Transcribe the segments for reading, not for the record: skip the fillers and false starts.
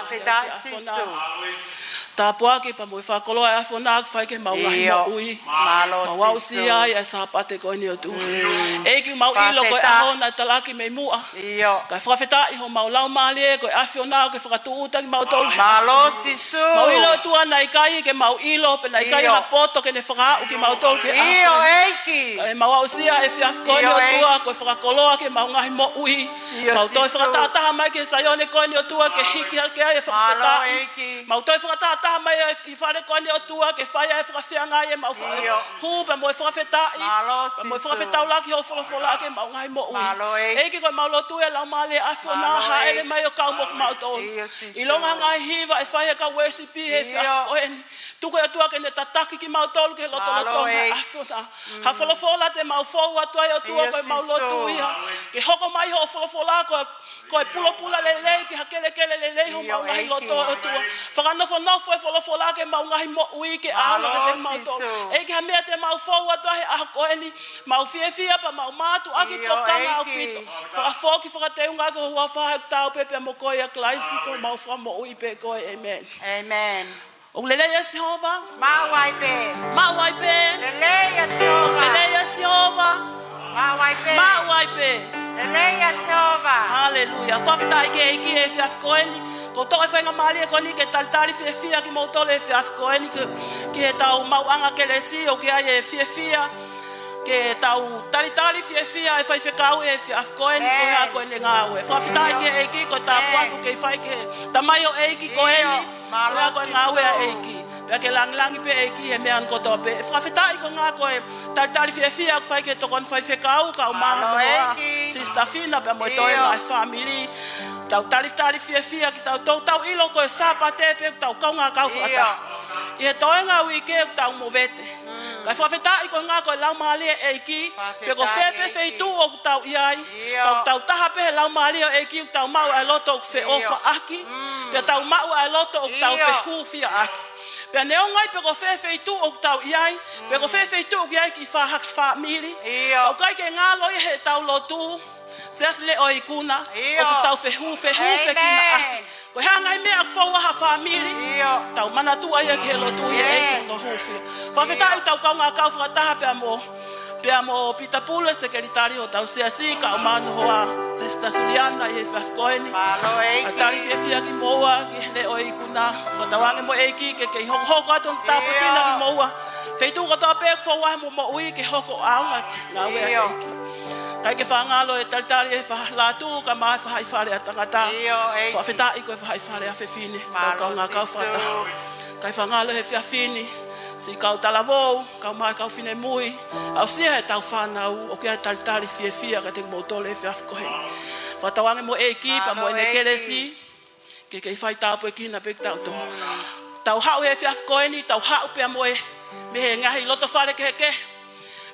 Profeta Sisu. Ta poaki pa mo fa kolo a fona fa ke mau ngai mo ui mau sia ya sa pate ko ni tu e ki mau ilo ko a hona talaki me mua ka profeta i ho mau lau male ko a fona ko fa tu uta ki mau tol malo Sisu mau ilo tu ana kai ke mau ilo pe nai kai ha poto ke ne fa ki mau tol ke io eiki ka mau sia e fi ko ni tu ko fa kolo ke mau ngai mo ui mau to fa ta mai ke sa yo ne ko ni tu ke hiki ke e fa mau to fa ta mai i fale ko ni o tua ke fai e frafia nga e mau fa hu pa mo frafeta i pa mo frafeta la ki ho fola ke mau ngai mo ui e ki ko mau lo tu e la male afona ha ele mai o ka mo mau to i longa ngai hiva e fai ka worship he fa ko en tu ko tua ke ne tataki ki mau to ke lo to afona ha fola te mau fo wa tu o tua ko mau lo tu ia ke hoko mai ho fola ko pula le ki hakele le ho mau ngai lo to o tua fa no fo la ke mau ngai mo ui ke a lo ke mau to e ke me te mau fo wa to a ko eni mau fie pa mau matu aki to kanga au pito fa ki fa te unga ko wa fa ta pe mo ko ya klaisi ko mau fa mo ui pe ko amen o lele ya Jehova ma wai pe lele ya Jehova ma wai pe lele ya Jehova hallelujah fa fita ke e fi afkoeni ko to e fenga mali ko ni ke taltali fia ki mo to le fi afkoeni ke tau mau anga ke le si o ke ai fia ke tau tali fia e fai fekau e fi afkoeni ko ha ko le ngawe fa fita ke e ki ko ta kwa ko ke fai ke tamayo e ki ko eni ma ko ngawe e ki ke lang pe e ki e me an ko to pe fa fita ko nga ko tali fia ko fai ke to kon fai fekau ka ma no sister fina be mo to e my family tau tali fia ki tau ilo ko sapate pe tau kaunga kau fata e to nga wi ke tau mo vete ka fa feta ko nga ko la mali e ki pe ko fe tu o tau iai tau ta pe la mali e ki tau mau a loto fe ofa aki pe tau mau a loto tau fe hu fia aki pe ne ngai pe ko fe tu o tau iai pe ko fe tu iai ki fa hak family tau kai ke nga lo he tau lo tu ses le oi kuna o tau fe kina aki ko hanga me ak fo wa family tau mana tu ai ke lo tu ye ko hufi fa feta tau ka nga ka fa ta pe amo Peter Pulo secretario tau se asi ka manu hoa sister Juliana e fa koeni atari fia ki moa ki le oi kuna ko tawange mo eki ke ho ko aton ta pe kina ki moa fe tu ko ta pe fo wa mo ui ke ho ko anga na we eki kai ke fanga lo e taltali e fa la tu ka ma fa hai fa le atangata fa feta i ko fa hai fa le a fe fini tau ka nga ka fa ta kai fanga lo e fia fini si kau talavo kau mai kau fine mui au sia tau fana o ke taltali fia ka te motole fe afko he fa tawange mo ekipa mo ne kelesi ke fai ta po kina pe tau hau he fe afko ni tau hau pe mo me ngahi loto fale ke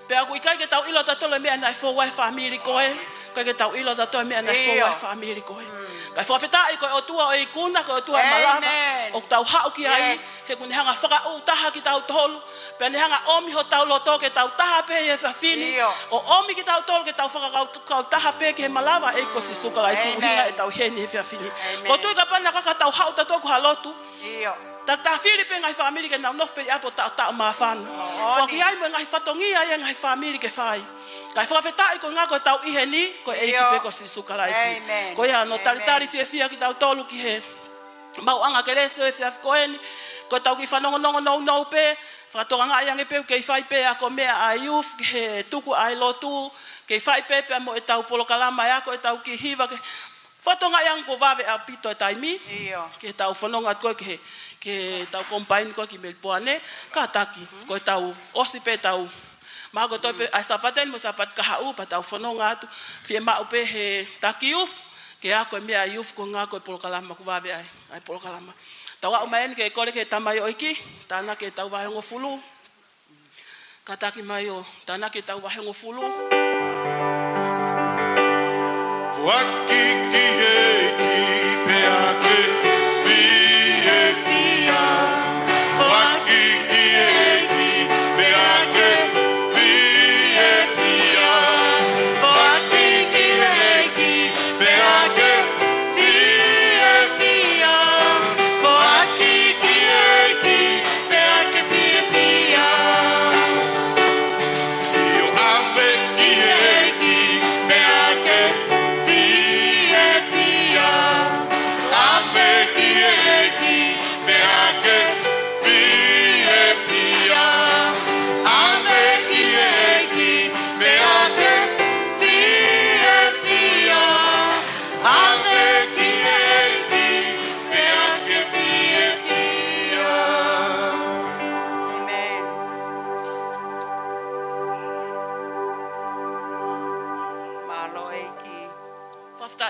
pe aku ikai ke tau ilo tatolo me na fo wa family ko ke tau ilo tatolo me na fo wa family ko ka fo feta ko o tua o ikuna ko tua malama o tau hau ki ai he kun hanga faka o taha ki tau tolu pe ne hanga omi ho tau loto ke tau taha pe e fa fini o omi ki tau tolu ke tau faka ka taha pe ke malama e ko si suka lai si hinga e tau heni e fa fini ko tu ka pana ka tau hau tato ko halotu ta Filipe ngai family ke na nof pe apo ta ma fan ko ki ai mo ngai fatongi ai ngai family ke fai kai fa feta ko nga ko tau iheni ko e ki pe ko si suka lai si ko ya no talitali fia ki tau tolu ki he mau anga ke lese fia ko en ko tau ki fa no pe fa to nga yang pe ke fai pe ko me ayuf ke tuku ai lotu ke fai pe mo e tau polo kalama ya ko e tau ki hiva ke foto nga yang ko vave a pito taimi ke tau fononga ko ke tau combine ko ki melpoane ka taki ko tau osipe tau mago to pe asapaten mo sapat ka hau pa tau fononga tu fie ma upe he takiuf ke ako me ayuf ko nga ko polo kalama ko vave ai polo kalama tau a maen ke ko ke tamayo iki tana ke tau va ngo fulu ka taki mayo tana ke tau va ngo fulu Wakiki eki peake fia Wakiki eki peake fia Wakiki eki peake fia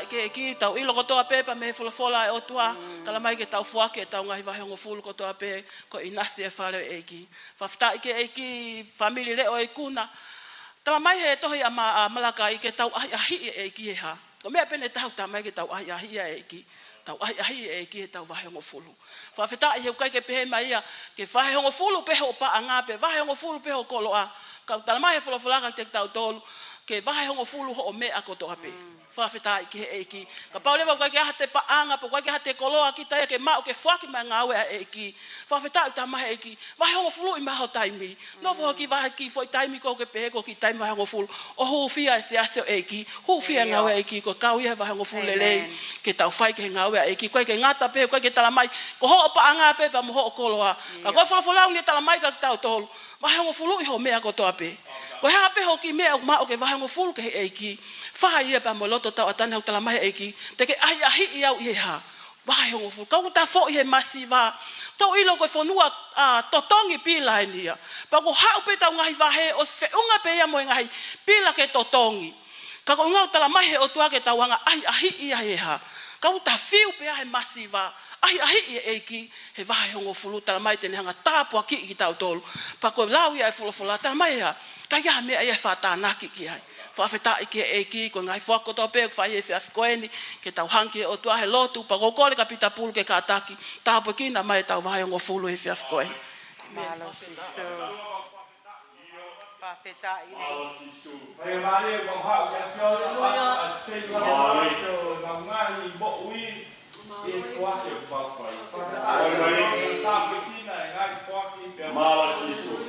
ke ki tau ilo ko toa pe pa me fola e o tua tala mai ke tau fuake tau ngai vai ngo fulu ko toa pe ko inasi e fale e ki whafta ke e ki family le o e kuna tala mai he tohi a malaka i ke tau ahi e ki e ha ko mea pene tau ta mai ke tau ahi e ki tau ahi e ki e tau vai ngo fulu whafta i he kai ke pehe mai ia ke vai ngo fulu pe ho pa anga pe vai ngo fulu pe ho koloa ka tala mai he fola ka te tau tolu ke vai ngo fulu ho me ako toa pe whawheta i ke eiki. Ka paule wau kai ke ahate paanga, po kai ke ahate koloa ki taia ke mao ke whaki mai ngā wea eiki. Whawheta i tā maha eiki. Wahe hongo fulu i maho taimi. No who ki wahe ki fwoi taimi ko ke peheko ki taimi wahe hongo fulu. O huu fia e se aseo eiki. Huu fia ngā wea eiki. Ko kau ia wahe hongo fulu lelei. Ke tau whai ke ngā wea eiki. Koe ke ngata pehe, koe ke tala mai. Ko ho o paanga pehe pa mo ho o koloa. Ka koe wholofolau ni tala mai ka tau tolu. Wahe hongo fulu i ho mea ko toa pe. Ko hea peho ki mea ma o ke wahe hongo fulu ke he eiki. Whaha ia pa mo loto tau atane hau tala mahe eiki. Te ke ahi i au i he ha. Wahe hongo fulu. Kau ta fo i he masi wā. Tau ilo koe whanua totongi pila e nia. Pa ko hau pe tau ngahi wahe o se unga pe ia mo e ngahi pila ke totongi. Ka ko ngau tala mahe o tua ke tau anga ahi i a he ha. Kau ta fiu pe a he masi wā. Ahi i eiki he wahe hongo fulu tala mai tene hanga tāpua ki i tau tolu. Pa ko lau ia e fulofula tala mai ha. Ka ia mea ia whātānaki ki hai. Whawheta i ke eiki, ko ngai whakoto pe, ko whai e whiawhikoeni, ke tau hanki o tua he lotu, pa kokore ka pita pulu ke kātaki, tāpo ki na mai tau wahai o fulu e whiawhikoeni. Malo sisu. Whawheta i eiki. Mai mare o hau ya fiore, a sei malo sisu, ma ngai bo ui, e toa ke whawhai. Tāpo ki na ngai whaki, pe malo sisu.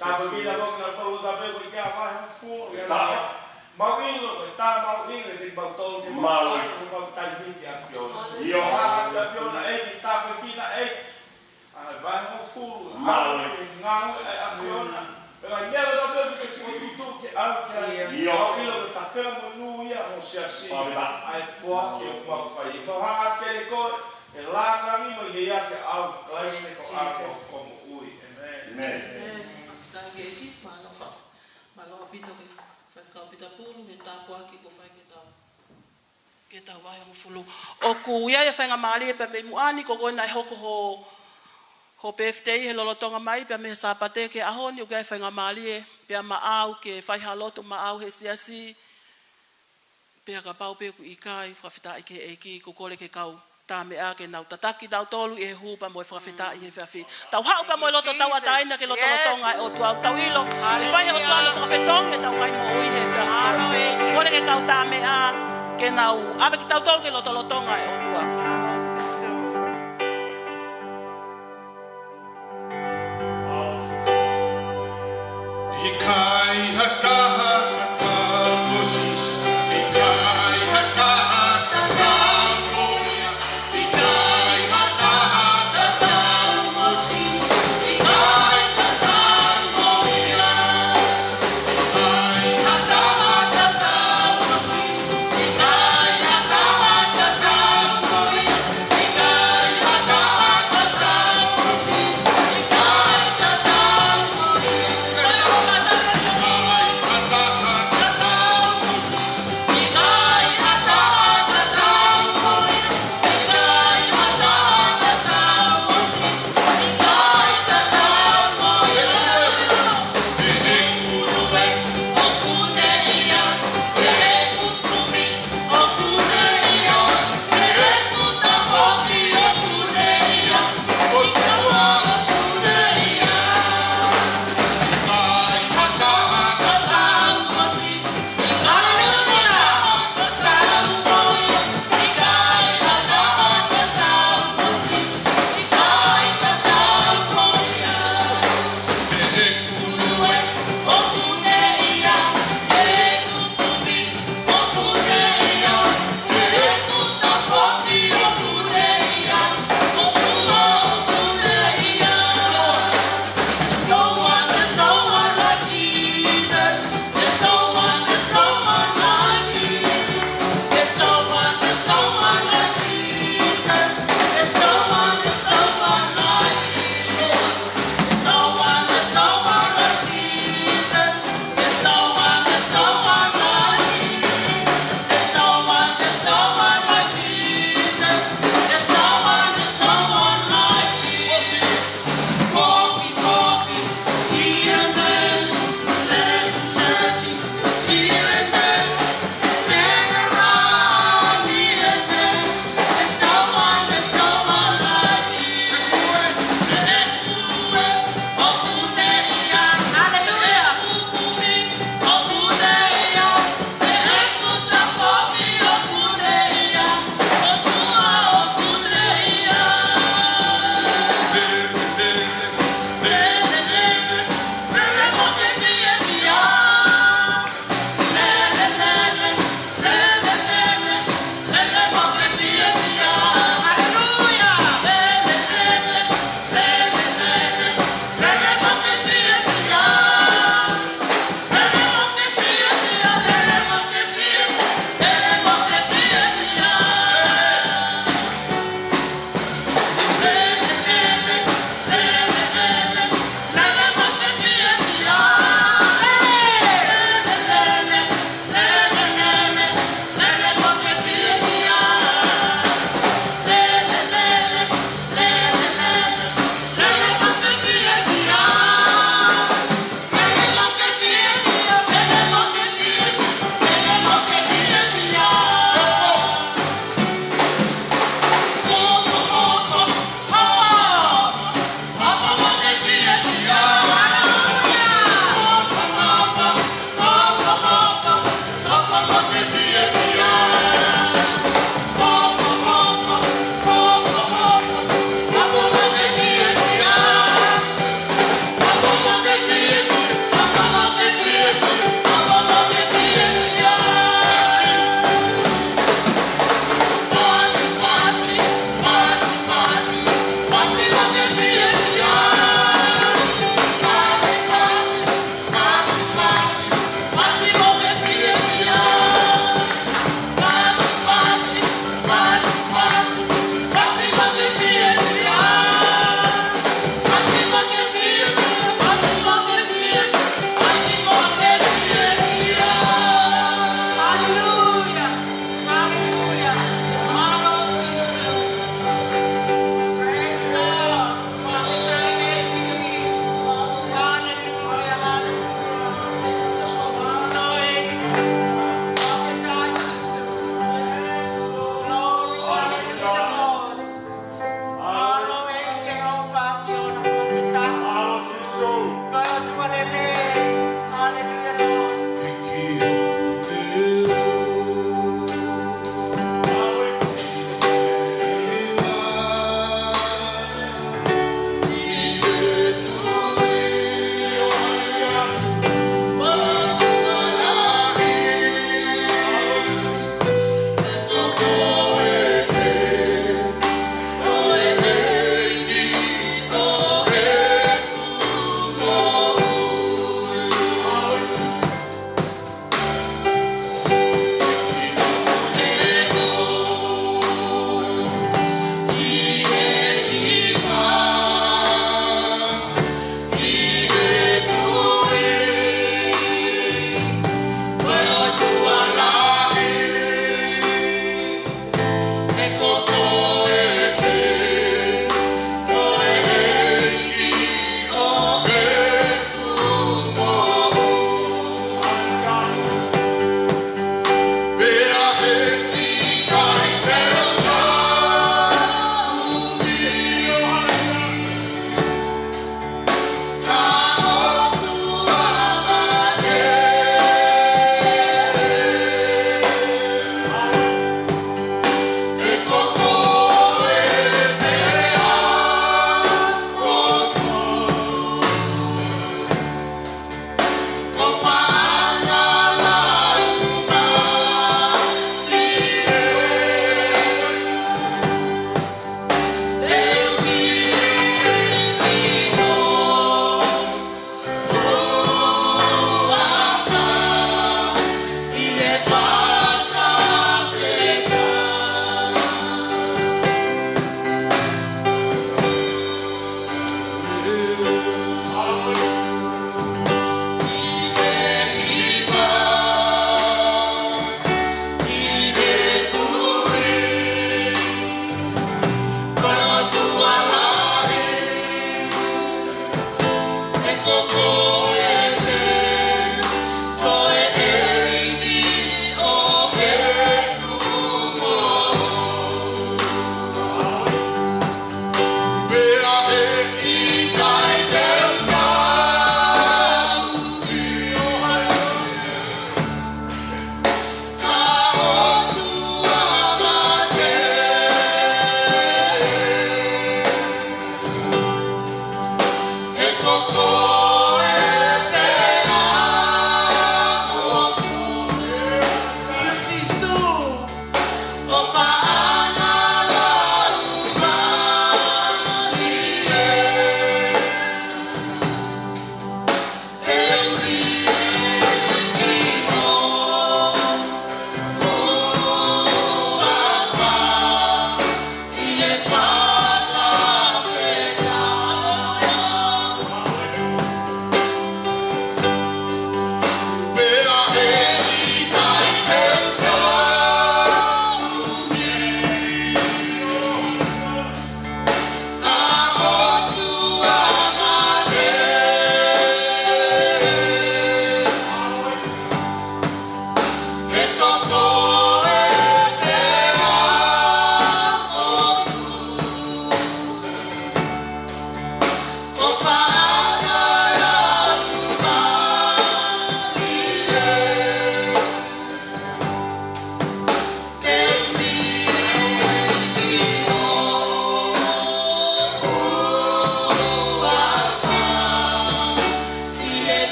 Tāpo ki na roki na tolu da pe, ko i kia whai fu, Mauingo, tá mauingo, tem botão de mal, com tá de afiona. E o rato da afiona aí, tá aqui na aí. Vai no fulo, mal, não é afiona. Pela minha da vez que tu que algo e o filho tá fermo no ia, não se assim. Aí pode eu vou fazer. Então rato aquele cor, lá na minha ideia que algo clássico com algo como ui. Amém. Tá aqui, malo pito que kau pita pulu me tāpua ki ko whai ke tau wahi hongo fulu. O ku ia ia whainga maali e pa me muani ko koe nai hoko ho PFTI he lolotonga mai pa me sāpate ke ahoni o kai whainga maali e pia maau ke whaiha loto maau he siasi pia ka pau pe ku ikai whawhita i ke eiki ko kore ke kau tā mea ke nau tataki tau tolu i he hupa mo e whawhita i he whiawhi. Tau hau pa mo e loto tau ataina ke loto lotonga e o tuau tau ilo. E whaihe o tuau lo whawhetonga e tau mai mo ui he whiawhi. Kore ke kau tā mea ke nau awe ki tau tolu ke loto lotonga e o tuau. Ikai hataha hata Moses, ikai hataha hata Moria, ikai hataha hata Moses, ikai hataha Moria, ikai hataha hata Moses, ikai hataha hata Moria,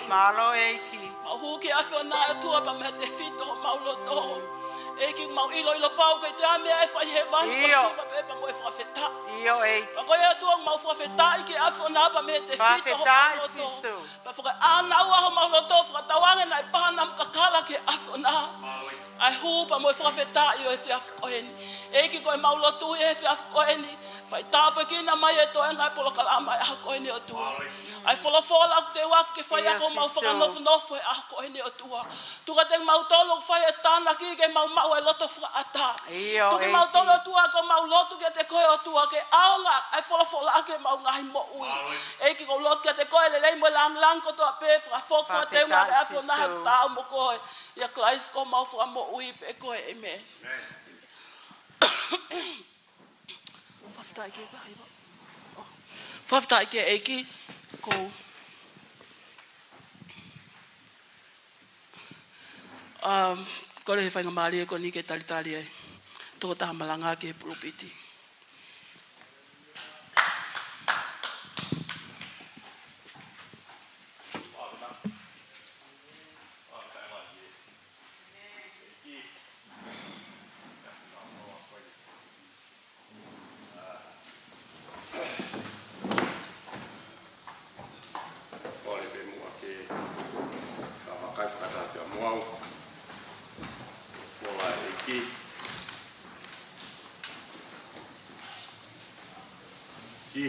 Malo eiki. Mahu ke aso na tua pa me te fito maulo to. Eki mau ilo pau ke te ame e fai he vangi pa pepa mo e whawheta. Iyo eiki. Pa koe atua mau whawheta i ke aso na pa me te fito ho maulo to. Pa whaka ana ua ho maulo to whakatawange na i pahanam kakala ke aso na. Ai hu pa mo e whawheta i o e whiaf koeni. Eki koe maulo tu e whiaf koeni. Whai tāpe kina mai e to e ngai polo kalama e aha koeni o tua. Ai whalafola te wak ke whai ako mau whakanofo e aha koeni o tua. Tuka te mau tolo whai e tāna ki ke mau e loto whaata. Tuki mau tolo tua ko mau lotu ke te koe o tua ke aonga ai whalafola ke mau ngahi mo ui. Eki ko lotu ke te koe le lei mo lang ko toa pe whakafok whate unga ke afo nahe tāu mo koe. Ia klais ko mau whamo ui pe koe e me. Whaftai ke wahi wa. Whaftai ke eki ko. Kore he whainga maari e ko ni ke talitali ai. Toko taha malanga ke pulupiti.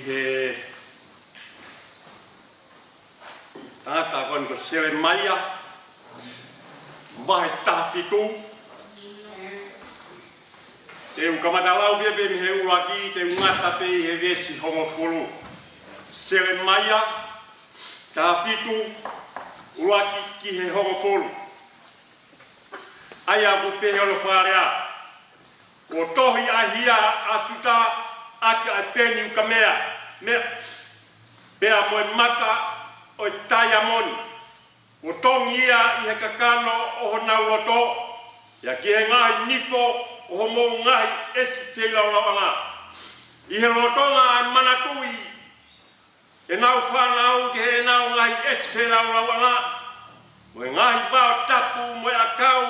He tata kon ko sele maya vai tahti tu te un kamatalau be me he ulaki te ngata pe he vesi homo fulu sele maya tahti tu ulaki ki he homo fulu aya ku pe holo farea o tohi ahia asuta ake ateni ukamea me bea moe mata o taia moni o tongia i he kakano o ho nau ato ia ki he ngahi nifo o ho mou ngahi esi te lauanga i he rotonga ai manatui e nau whanau ke he nau ngahi esi te lauanga moe ngahi bao tapu moe akau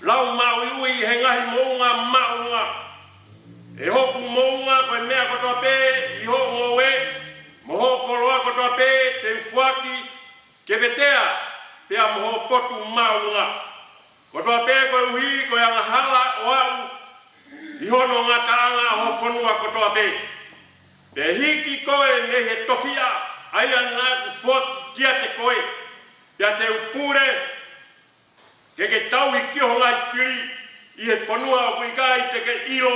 lau maui ui he ngahi mounga maunga e hoku mounga koe mea kotoa pē i ho ngoe moho koroa kotoa pē te ufuaki ke vetea pea moho potu maunga kotoa pē koe uhi koe angahala o au i hono ngataanga ho whanua kotoa pē pe hiki koe me he tofia aia nā kufuaki kia te koe pea te upure ke tau i kiho ngai whiri i he whanua o kuikai te ke ilo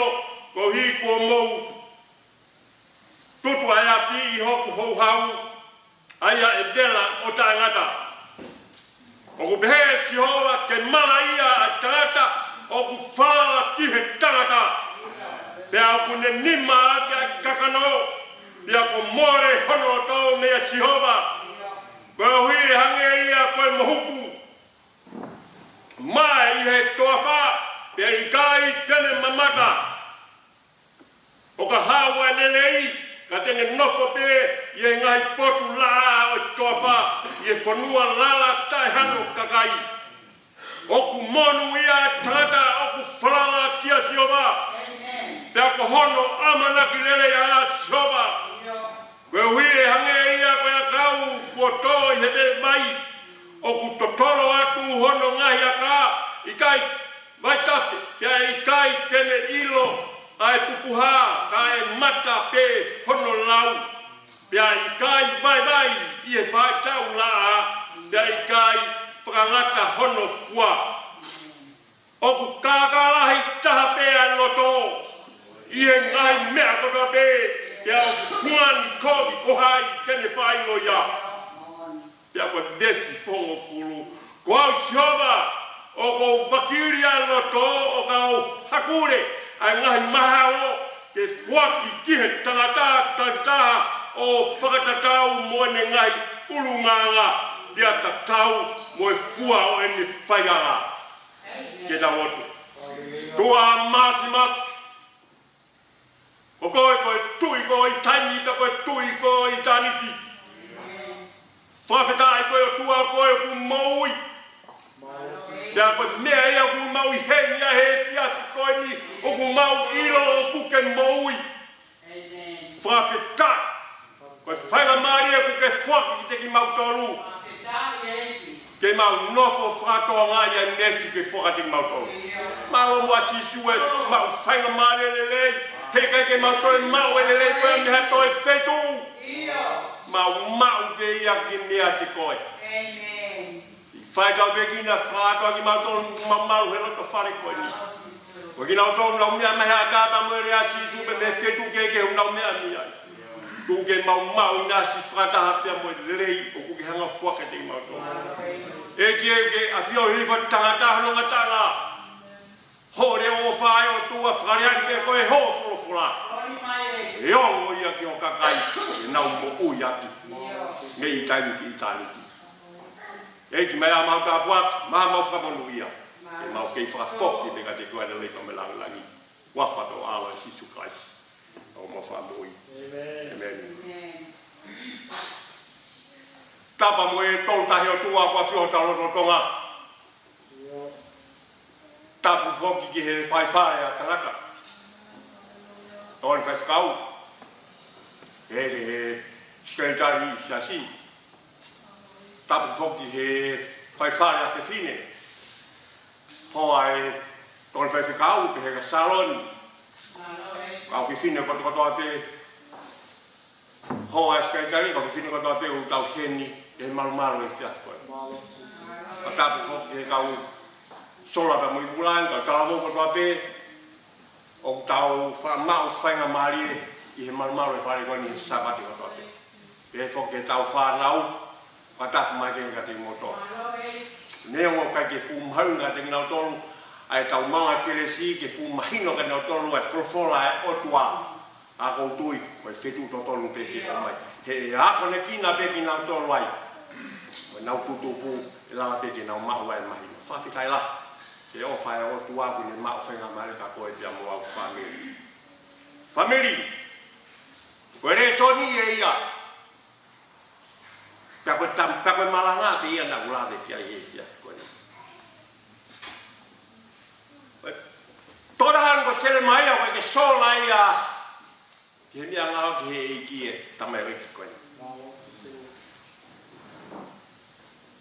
ko hi ko mou tutu ai api i hoku hou hau aia e dela o tāngata o ku pehe si hoa ke mala ia a tāngata o ku whala ki he tāngata pea o ku ne nima ake a kakano pea ko more hono o tau mea si hoa koe o hui hange ia koe mohuku mai i he toa wha pea i kai tene mamata o ka hawa lelei ka tenge noko pe i e ngai potu la o toa wha i e whanua lala tai hano kaka ai. Oku monu ia tangata oku whalanga kia sioba. Te ako hono amanaki lele ia sioba. Koe hui e hange ia koe kau kua tō i hete mai. Oku totoro atu hono ngahi a ka. Ikai, vai tafe, kia ikai tene ilo. Ai pupuha, kai mata pe hono lau. Pia ikai vai i e whai tau laa. Pia ikai whakangata hono fua. Oku kakalahi taha pea loto. I e ngai mea kota pe. Pia oku kuani kogi kohai tene whailo ia. Pia koe desi pongo fulu. Ko au sioba, oko wakiria loto, o kau hakure. Ai ngahi mahao ke whaki kihe tangata o whakatatau moene ngai urunganga dia tatau moe fua o ene whaiara ke tawotu. Tua masi o koe tui koe i taimita koe tui koe i taniti. Whawhetai koe o tua koe o ku maui. Ia koe mea ia ku mau i hei ia he fiati koe ni o ku mau ilo o kuke maui. Whawhetai. Koe whainga maari e kuke whaki ki te ki mau tolu. Ke mau nofo whakatoa ngā ia nesi ke whakati ki mau tolu. Mau mua sisu e mau whainga maari e lelei. Hei kai ke mau toe mau e lelei koe meha toe whetu. Mau ke ia ki mea te koe. Whai kau pekina whātua ki mautonu mamau he roto whare koe ni. Koe ki nautonu lau mea meha kāta mwere a sisu pe me whetu ke hunau mea ni ai. Tu ke mau i nasi whakataha pia moe lei o kuke hanga whaka te ki mautonu. E ke a whio hifa tangata hanonga tanga. Hore o whae o tua whakareari pe koe ho wholofula. E ongo ia ki o kakai e nau mo ui atu. Nge i taimi ki i tāniki. E ki mea mau tā puak, maa mau whakaponu ia. E mau kei whakafoki te ka te koe na leiko me langi. Wawhato awa Sisu Christ. O mo whamui. Amen. Tapa mo e toltahi o tua kua whio taloto tonga. Tapu whoki ki he whaiwhae a tangata. Tōni whaifkau. He skreitari i siasi. Tapu whoki he whaiwhare a te whine. Hoa e tōni whaifkau te he ka saloni. Kau ki whine kotoa te. Hoa e skreitari kau ki whine kotoa te u tau heni. E maru e fiaskoe. Ka tapu whoki he kau sola pa mui bulan, kau talamo kotoa te. O tau mau whainga maari i he maru e whare koe ni sabati kotoa te. E whoki he tau whanau. Patap mai ke ngati moto. Neo kai ke fu mahunga te ngau tolu ai tau manga kelesi ke fu mahino ka ngau tolu ai profola e otua. A ko tui ko fetu to tolu pe ki mai. He a ko ne kina pe ki ngau tolu ai. Ko nau tutu pu la pe ki ngau mau ai mai. Fa fi kai la. Ke o fa e otua ku ne mau fa nga mai ka ko e pia mo au family. Family. Ko re soni e ia. Pako malanga te ia na ula de kia ia koe. Torahan ko sele mai au ke sola ia. Ke mea ngau ki he iki e tamai reki koe.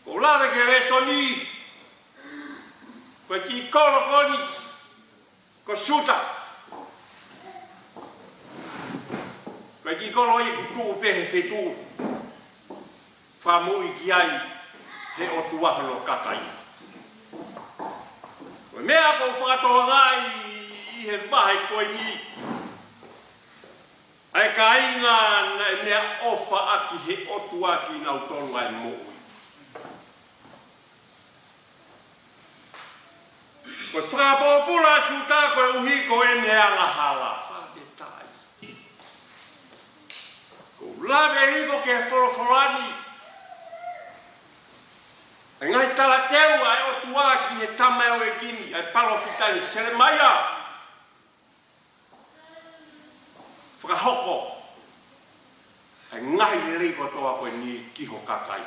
Ko ula de ke re soni. Koe ki kolo koni. Ko suta. Koe ki kolo i kutu pehe petu. Whamui ki ai he o tuahano kakai. Koe mea ko whakatoa ngai i he wahe koe ni. Ai ka inga na mea ofa aki he o tuaki nau tolu ai moui. Koe whakapopula suta koe uhi koe mea ngahala. Whaketai. Ko lave hiko ke wholofolani. E ngai tala teu ai o tua ki he tama o e kini, ai palo fitani, sere maia. Whakahoko. Ai ngai rei kotoa koe ni kiho kakai.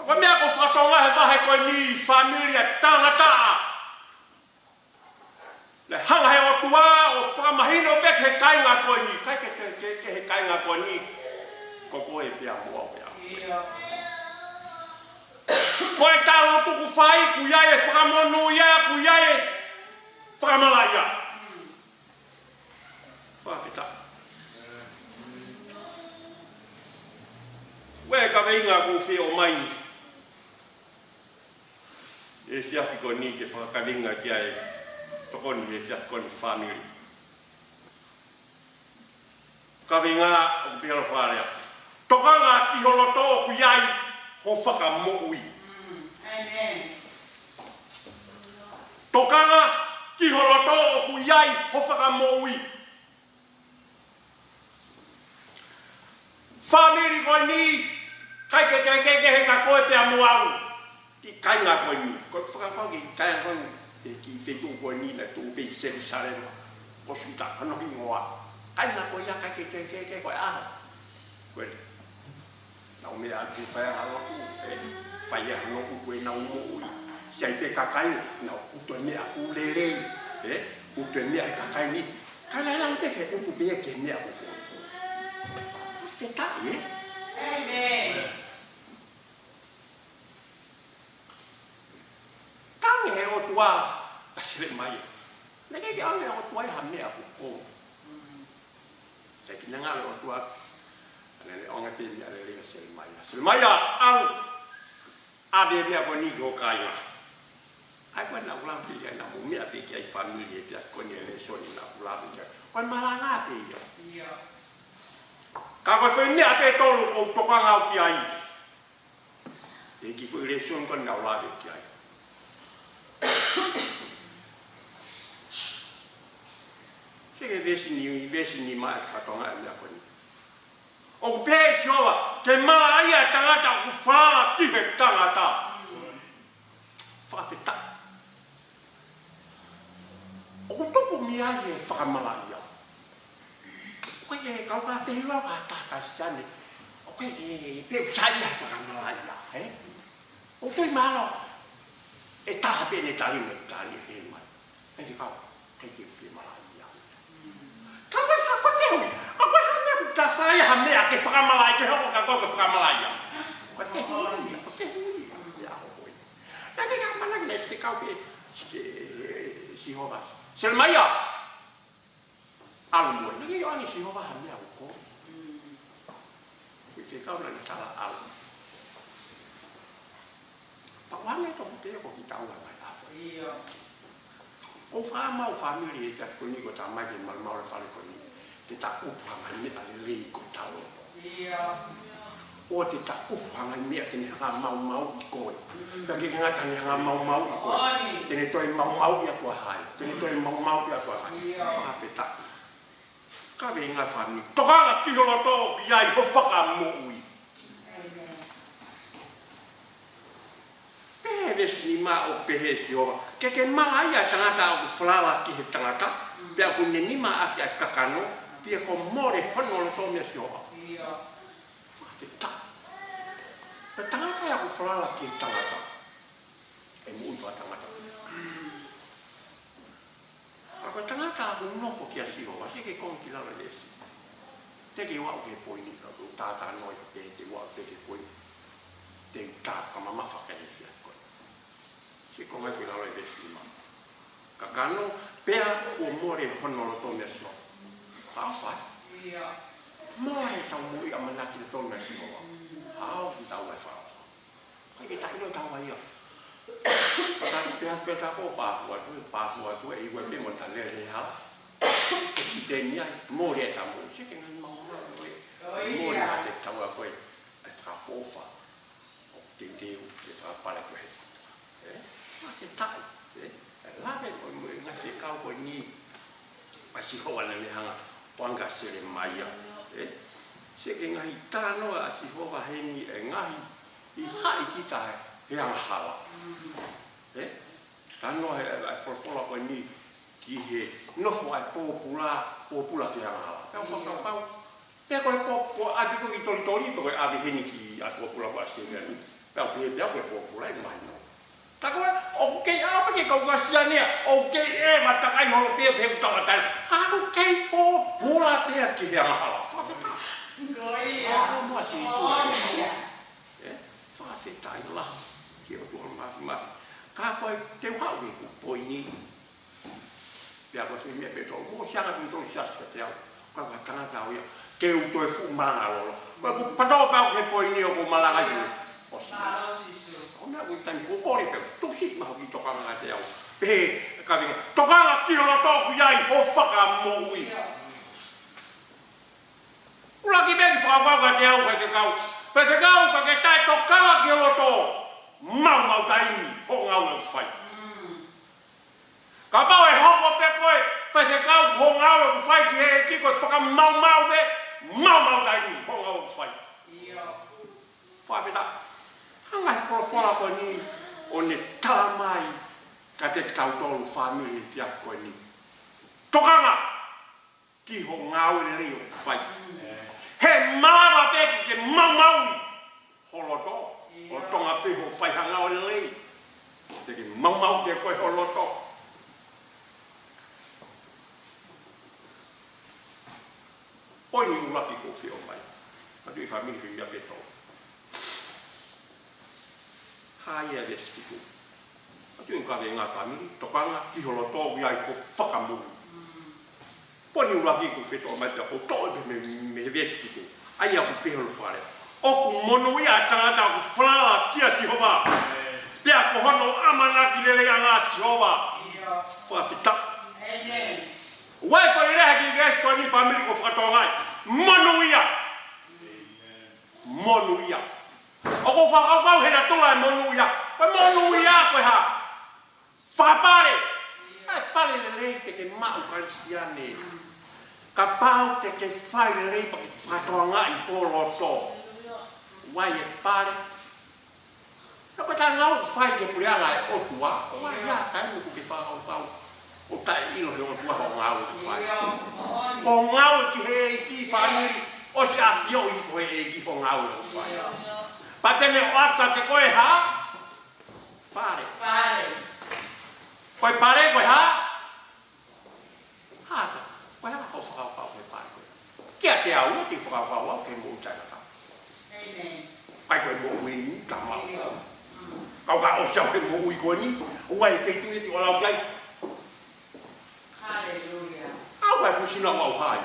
Ko mea ko whatonga he mahe koe ni familia tangata. Le hanga he o tua o whamahino bek he kainga koe ni. Kai ke he kainga koe ni. Ko koe pia mua pia. Koe talo tuku whai ku iai e whakamonu ia ku iai e whakamalaya. Whakita. Wea ka veinga ku whi o mai. E fiafi ko ni ke whakakaringa kia e tokoni e fiafi ko ni family. Ka veinga o pihara wharea. Tokanga ki holoto o ku iai ho whakamoui. Amen. Tokanga ki holoto o ku iai ho whakamoui. Family ko ni kai ke he ka koe pe amuau. Ki kai ngā koe ni. Ko whakawhau ki kai ngā koe ni. Ki whetū koe ni na tū pei seru sarema. Ko suta kanohi ngoa. Kai ngā koe ia kai ke koe aha. Koe ni. Nau mea ati whai haloku. Whai haloku koe nau moui. Siai pe kakai. Nau uto mea ulelei. Uto mea he kakai ni. Kai lai lang te ke utu bea ke mea uko. Amen. Kang he o tua asile mai. Nake ke ang he o tua ha me aku ko. Te kinanga o tua ane onga te ni ale le asile mai. Asile mai ang ade dia ko ni go kaya. Ai ko na ulang pi na mu me ate ki ai family dia ko ni le so ni na ulang dia. Kon malanga te ya. Iya. Ka koe whai mea te tolu kou tokanga o ki ai. E ki koe resion kon ngau lawe ki ai. Seke vesi ni mai whatonga e mea koni. O ku pē sioa, te maa ia tangata ku whaa ki he tangata. Whakapeta. O ku tupu mi ai e whakamala ia. Koe e kau ka te hua ka taka siane. O koe e peu sai a whakamala ia, he? O tui malo. E taha pene tali me tali he mai. E te kau, kei ke whamala ia. Kau koe ha koe hui. O koe ha mea ka whai ha mea ke whakamala i ke hoko ka koe whakamala ia. Koe te hui, koe te hui. Ia ho koe. Nane ka manang ne se kau pe si hovas. Sel mai ia. Alu mui, nake yo ani si hova ha mea uko. Te kau na ni tala alu. Pa wane to te ko ki tau na mai hapo. Iya. O fa mau family e ta ko ni ko ta mai ke mal mau fa ko ni. Te ta u fa mai ni ale le ko tau. Iya. O te ta u fa mai ni ke ni ha mau ko. Ka ki nga ta ni ha mau ko. Te ni toi mau ya ko hai. Te ni toi mau ya ko hai. Iya. Fa pe ta. Ka venga family. Tokanga ki holoto ki ai ho whakamoui. Pehes ni ma o pehes yo. Ke maa ia tangata o flala ki he tangata. Pea ku ne ni ma ati a kakano. Pea ko more hono lo to me sio. Ia. Te ta. Pe tangata ia ku flala ki tangata. E mu uto tangata. Ako tangata ku noko ki a sio. Wasi ke kong ki lala desi. Te ke wau ke poini. Tata noi te wau te ke poini. Te ta kama mawhaka e fia koe. Si konga ki lalo e vesi ma. Ka kano, pea o more hono lo tō mea sio. Hao whai? Ia. More tau mui a manaki le tō mea sio wa. Hao ki tau mai whao. Kai ki tai no tau mai ia. Kai pea tako pāhua tu e iwe me monta lere hala. Ki te nia, more e tau mui. Si ke ngai maunga koe. More a te tau a koe. E whakafofa. Te whapare koe. Te tai. Lawe koe mui ngā te kau koe ni. Pasi hoa na hanga panga sere mai a. Se ke ngahi tāno a si hoa hengi e ngahi i hai ki tae he anga hala. Tāno he wholofola koe ni ki he nofo ai pōpula ki anga hala. Pea whakapau. Pea koe pōpula api koe ki tori koe api hengi ki a pōpula koe a sere ni. Pel pian ko ko pulai mai no. Ta ko okay apa ke kau kasihan ni? Okay ma ta kai holo pia phe ta ta. Aku kai po pula pia ki dia hala. Gloria. Mo si tu. Fa te tai la. Ki o tu ma. Ka ko te wa wi ku poi ni. Pia ko si me pe to. Mo sia ka tu sia sa te. Ka ka ta ta ya. Ke u to fu ma lo. Ko pa do pa ke poi ni o ko mala ka ni. Ona u tan ko ko ri pe. Tu si ma ki to ka ma te ya. Pe ka vi. To ka la ki lo to ku yai o fa ka mo wi. Ula ki be fa ka te au ka te kau. Pe te kau ka ke tai to ka la ki lo to. Mau tai ho ngau o fai. Ka ba e ho ko pe ko pe te kau ho ngau o fai ki he ki ko fa ka mau be. Mau tai ho ngau o fai. Fa be ta. Hangai ko ko ni o ne tamai ka te kau to family ti ko ni. Tokanga ki ho ngau le o fai. He mama be ki mau holo to. O tonga pe ho fai hanga o le. Te ki mau ke ko holo to. Poi ni ula ki ko fi o mai. Ma tu family fi ya beto. Hai e vestitu. Ma tu ka venga family to kanga ki holo to wi ai ko fakamu. Poi ni ula ki ko fi to mai ko to me vestitu. Ai a ko pe holo fare. O ku mono ia tangata ku flala tia si hova. Pia ko hono amana ki lele anga si hova. Fa fita. Amen. Wai fa ile ha ki ges ko ni family ko fato ngai. Mono ia. Mono ia. O ko fa ka he na tula mono ia. Pa mono ia ko ha. Fa pare. Ai pare le te ke ma u ka siane. Ka pau te ke fai le pa fato ngai ko lo so. Wai e pare. Ka pa ngau fai ke pulia ngai o tua. Wai ya tai mu ke fa o pau. O tai ilo he o tua ho ngau fai. O ngau ki he ki family. O si a yo i ko he ki ho ngau fai. Pa te me o ata te koe ha. Pare. Koe pare koe ha. Ha. Koe ha ko fa pa koe pare. Kia te au ti fa pa wa ke mo tai. Ai koe mo ui ni ka mau. Kau ka o siau ke mo ui koe ni. Uai ke tu ti o lau kai. Hallelujah. Au kai fusina wau hai.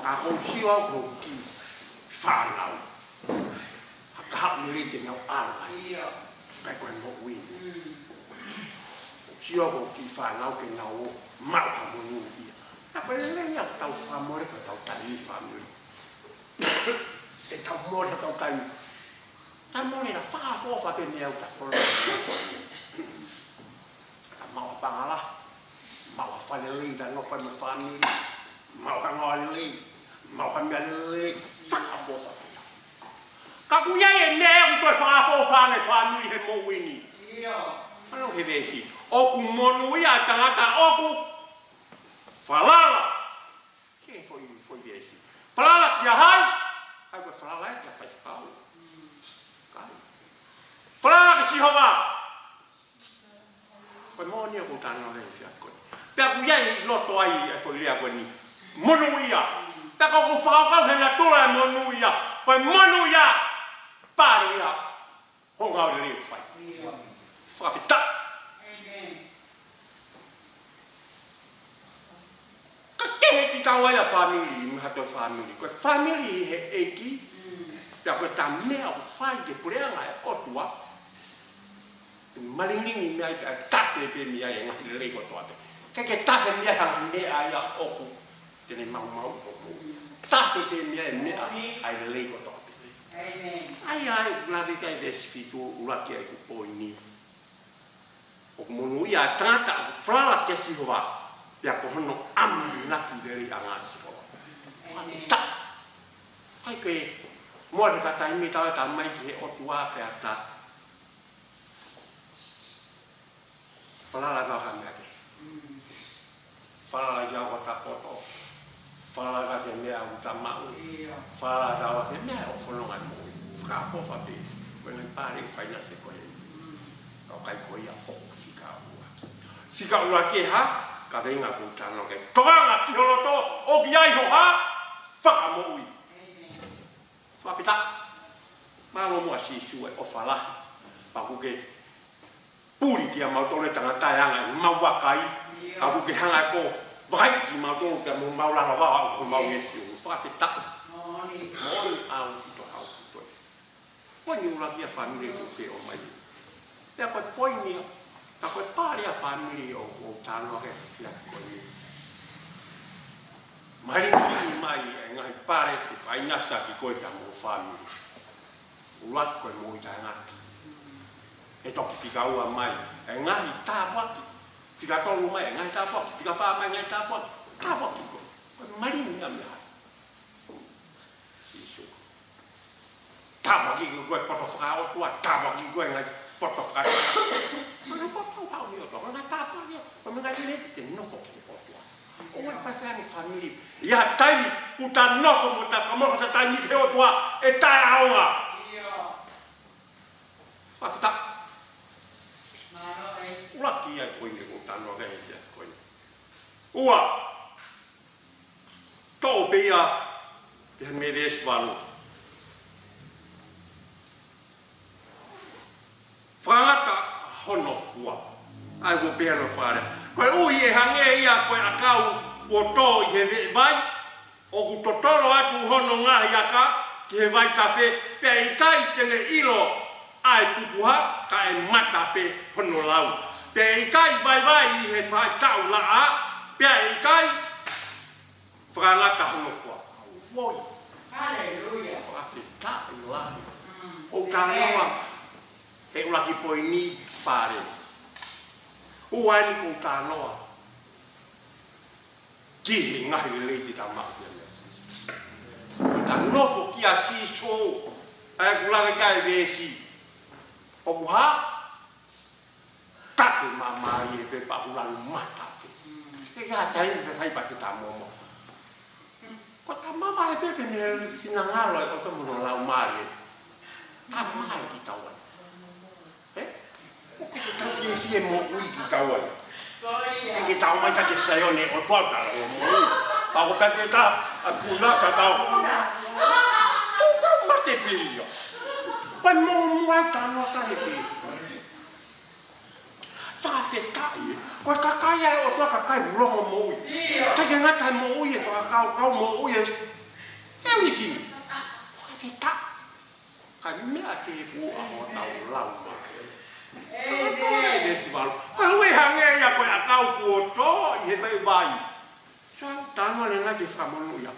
Ka ko siwa ko ki whanau. Ka hap ni ri te ngau alai. Kai koe mo ui. Siwa ko ki whanau ke ngau mau ha mo nui ia. Ka koe lenga tau whamore ka tau tani whamore. E tau mōre tau kai. Ta mōre na whakafofa te mea uta koro. Ka maua pangala. Maua whale li da no whai me whanui. Maua ngoi li. Maua mea li. Whakafofa te. Ka kuia e mea uta whakafofa ne whanui he mōwini. Ano he vesi. Oku monui a tangata oku. Whalala. Ke foi vesi. Whalala kia hai. Ai ko whalala e kia pai kau. Kai. Whalala ka sihova. Koe mōnia ko tāna rei whia koe. Pea ku iai loto ai e whoi rea koe ni. Monuia. Pea ko whakakau he na tura e monuia. Koe monuia. Pāre ia. Hongau re reo whai. Whakawhita. Ka tehe ki tau ai a whamiri. Hato family. Koe family he eki. Pea koe tā mea o whai ke pureanga e otua. Malingingi mea i tāke pe mea e ngahi lei kotoa te. Ke tāke mea hangi mea ia oku. Tene mau oku. Tāke pe mea e mea ai lei kotoa te. Ai, nāri kai vesifitu uraki ai kupoi ni. Oku monu ia tangata aku whlala ke sihoa. Pea kohono naki veri a ngā sihoa. Ta. Ai ke mo te katai mi tau ta mai ki he otua pe ata. Whalala ka mea ke. Whalala ia o ta koto. Whalala ka te mea o ta mau. Whalala ka o te mea o whanonga mui. Whaka koe. Kau kai koe ia o fika ua. Fika ua ke ha, ka venga ku tano ke. Toanga ki holoto o ki ai ho ha, whaka moui. Whapita, malo mua si sue o whalahi, paku ke puri ki a mautore tangata hanga i mauakai, paku ke hanga ko vai ki mautore ki a maulana wā au ko mau ngesi u. Whapita, moni au ito au ito. Poini ula ki a whanure ku ke o mai. Pea koe poini, ta koe pāre a whanure o tānoa ke kia poini. Mari ki mai e ngai pare ki whaingasa ki koe ta mō whanuri. Ulat koe mō i tai ngati. E toki whikaua mai, e ngai tāwaki. Whika tolu mai e ngai tāwaki, whika wha mai ngai tāwaki. Tāwaki koe, koe mari mea mea hai. Sisu. Tāwaki koe poto whakaotua, tāwaki koe ngai poto whakaotua. Koe poto hau ni o toko, ngai tāwaki o. Koe ngai tine te noko ki potua. Oe whawhani whanuri. Ia taimi puta noko mo ta kamoka ta taimi te o tua e tae aonga. Whakita. Uraki ai koine ko tano rei sia koine. Ua. Tō pia te me res wanu. Whangata hono fua. Ai ko pia no whare. Koe ui e hange ia koe akau o tō i he vei vai, o ku totoro atu hono ngahi aka, ki he vai kafe, pia i kai tene ilo ai pupuha, ka e mata pe hono lau. Pia i kai vai vai i he vai tau la a, pia i kai, whakangata hono kua. Woi. Halleluja. Whakate ta i lahi. O ka noa, he ulaki poi ni pare. Uai ni ko ta noa. Kihi ngahi leiti ta maku ya. Ta nofo ki a si so. Ai kulanga kai vesi. O buha. Take mama i pe pa ulang mata. E ga tai pe hai pa ta momo. Ko ta mama e pe ne sinangalo e ko mo lau mari. Ta mai ki ta wa. Kita si mo ui ki tawai. Ki tau mai ka ke sayo ne o porta o mo. Pa ko ka ta aku na ka tau. Ko mate pillo. Pa mo mo ta no ka he pi. Fa se kai. Ko ka kai o to ka kai lo mo ui. Ta ke na ta mo ui fa ka mo ui. E wi si. Fa se ta. Ka me ate ku a mo tau lau. Kalau hange ya koe akau kuoto i he mai vai. So tano le nga ke whamonu ia.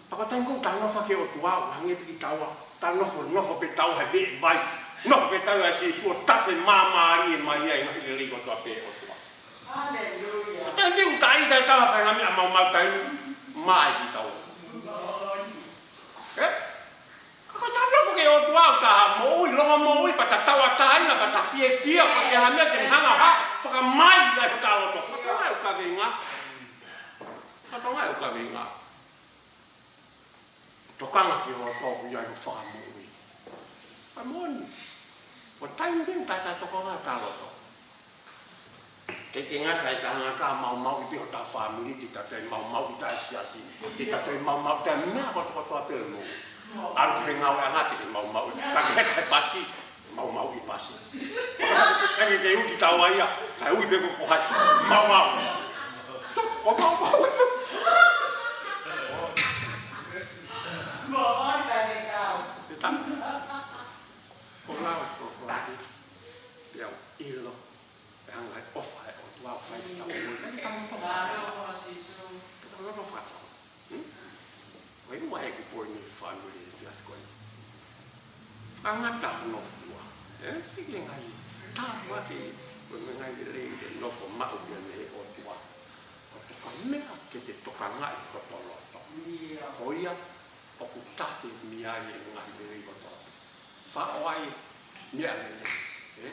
Paka tango tano whake o tuau hange piki taua. Tano nofo pe tau he be vai. Nofo pe tau he se sua tafe mamari e mai ia i ngahi le riko toa pe o tuau. Halleluja. Tante utai tai tawa whaingami a mau tai mai ki tau. Kaka tano ko ke o tuau ta moui longa moui pa ta tawa taina pa ta fie pa ke hamia ke hanga ha whaka mai lai tau to. Katonga e uka venga. Katonga e uka venga. Tokanga ki o tōku iai ko whaka moui. Pamoni. O taimi ben tata tokonga talo to. Ke ngata i tahanga ka mau i te o ta whamuri ti ta te mau i ta siasi. Ti ta te mau te mea ko toa te no. Aru he ngau e ngati ke mau. Ka ke he pasi. Mau i pasi. Kange te uki taua ia. Kai ui pe ko hai. Mau. O mau. Mau ka ke kau. Te tam. Ko ngau e ko lagi. Piau ilo. Peanga e ofa e o tuau kai ki tau. Kai tau to. Karo sisu. Kai tau to fato. Wai mua e ki poi ni whanuri e fiat koe. Angata no fua. Sige ngai. Tāua ke. Koe me ngai le ke nofo mau kia ne o tua. O toka mea ke te toka ngai kotoloto. Hoia. O ku tate miai e ngai le kotoloto. Whaoai. Mea le.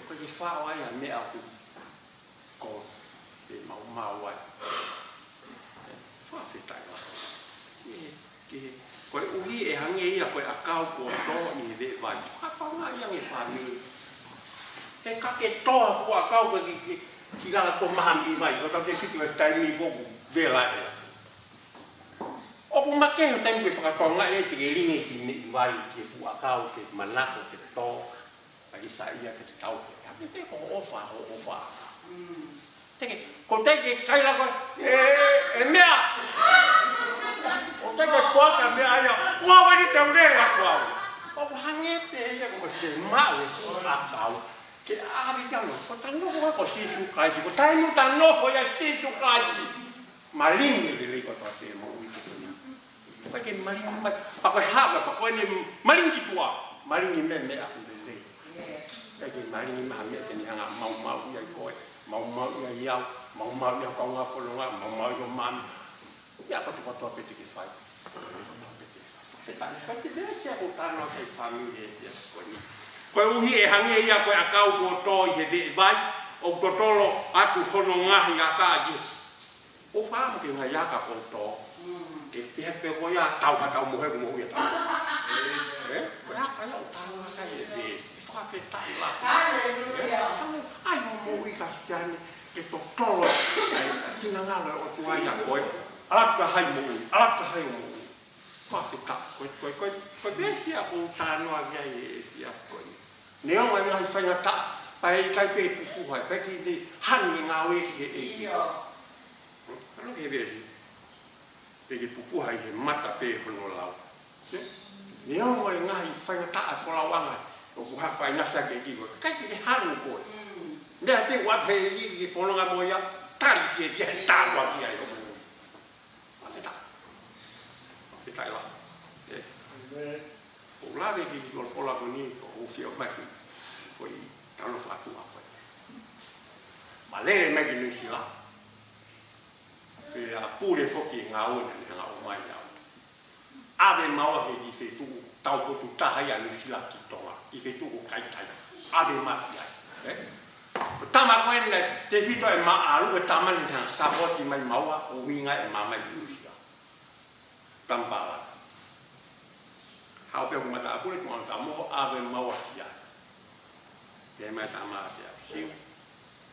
Koe ke whaoai a mea ku. Ko. E mau ai. Whawhetai wako. Koe uhi e hange ia koe akau ko tō ni he vai. Whapanga ia nge whanui. He kake toa fua kau ki la ko mahami mai ko ta te fitu e taimi ko vela e. O ku make ho taimi ko whakatonga e te lingi ki ni vai ki fua kau ke manako ke to ai sa ia ke te tau ke te ko ofa. Teke ko te ke kai la ko e mea. O te ke poaka mea ia ua wani te unera kua. O ku hangete ia ko se mau e si akau. Ke ari tano, ko tano ko sisu kaisi, ko tainu tano ko ya sisu kaisi. Maling ni ko to te mo wi ko ni. Ko ke maling ma pa ko ha pa ko ni maling ki tua, maling ni me aku de. Yes. Ke maling ni ma me te ni hanga mau ya ko, mau ya ya, mau ya ko nga ko nga, mau yo man. Ya ko to pe te ki fai. Se ta ko te sia ko tano ke family ya ko ni. Koe uhi e hange ia koe a kau kua toi he ve vai, o totolo atu hono ngahi a kāji. O whaamu ke ngai aka kua tō, ke pepe koe ia tau ka tau mohe kumo hui a tau. Koe aka ia o tau a kai e ve, whaape tai la. Ai no mo hui ka siane, ke totolo, tina ngala o tu ai a koe, alaka hai mo hui, whaape ta, koe besi a o tānoa via e fia koe. Neo mai ngai whainga ta, pai kai pe pupuhai, pai ki te hani ngā weki he e. Ano ke veri? Pe ki pupuhai he mata pe hono lau. Neo mai ngai whainga ta a whalawanga, o kuha whai nasa ke kiwa, kai ki te hani koe. Nea te wate e ki whanonga moia, tari fie fia he tātua ki ai homo. Wate ta. Wate tai la. O lave ki ki kola koni, o fia o maki, koi tano whatu a koe. Ma lere meki nusi la. Pe a pūre whoki ngā ona ni ngā o mai au. Ave maua he ki whetuku, tau potu tahai a nusi la ki tonga, ki whetuku kaitai. Ave mati ai. Tama koe nei, te whito e maa alu e tamani tanga sapoti mai maua, o winga e mamai nusi la. Tampala. Hau pe mata aku le tuan kamu ave mawa kia. Dia mai tama dia siu.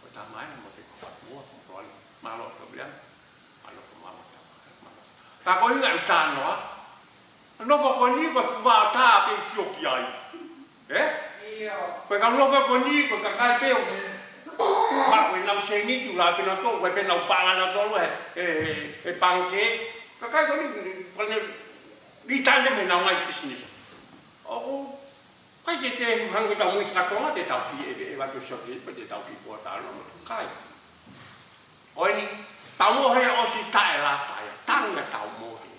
Pertama ni mo te kuat mo kontrol malo problem. Malo mama ta. Ta ko inga utano a. No ko ni ko va ta pe siu kia. Iyo. Ko ka no ko ni ko ka kai pe. Ma ko na se ni tu la pe na to ko pe na pa na to e pangke. Ka kai ko ni ko ni tande me na ngai business. Oh, kai te hangi ta mui katonga te tau ki e watu shoki pe te tau ki po ta no kai. Oi ni tau mo he o si tai la tai tanga tau mo he.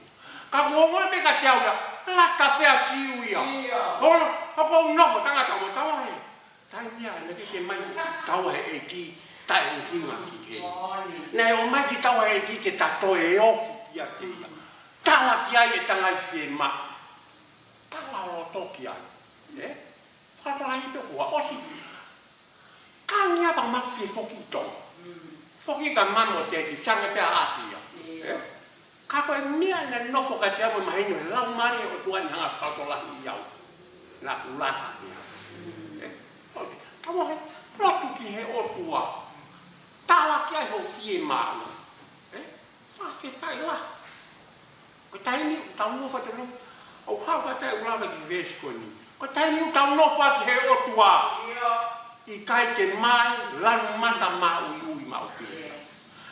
Ka ko mo me ka tau ya la ka pe a siu ya. Ko no ko tanga tau mo tau he. Tai ni a ne ki se mai tau he e ki tai u hinga ki he. Nei o mai ki tau he ki ke ta to e o fu ya te ya. Tala ki ai e tanga i fe ma. Tala o toki ai. Whata ai pe kua osi. Kanya pa makfi foki tong. Foki ka mano te ki sanga pe a atia. Ka koe mea na nofo ka te amu mahino he lau mare o tuani hanga whauto lahi iau. Na ulata ia. Tamo he lotu ki he o tua. Tala ki ai ho fie maa. Whake tai la. Ko taini tau no whata no. O hau ka tai ulawa ki vesko ni. Ko taini tau no whaki he o tua. I kai te mai lanu mata ma ui mau pia.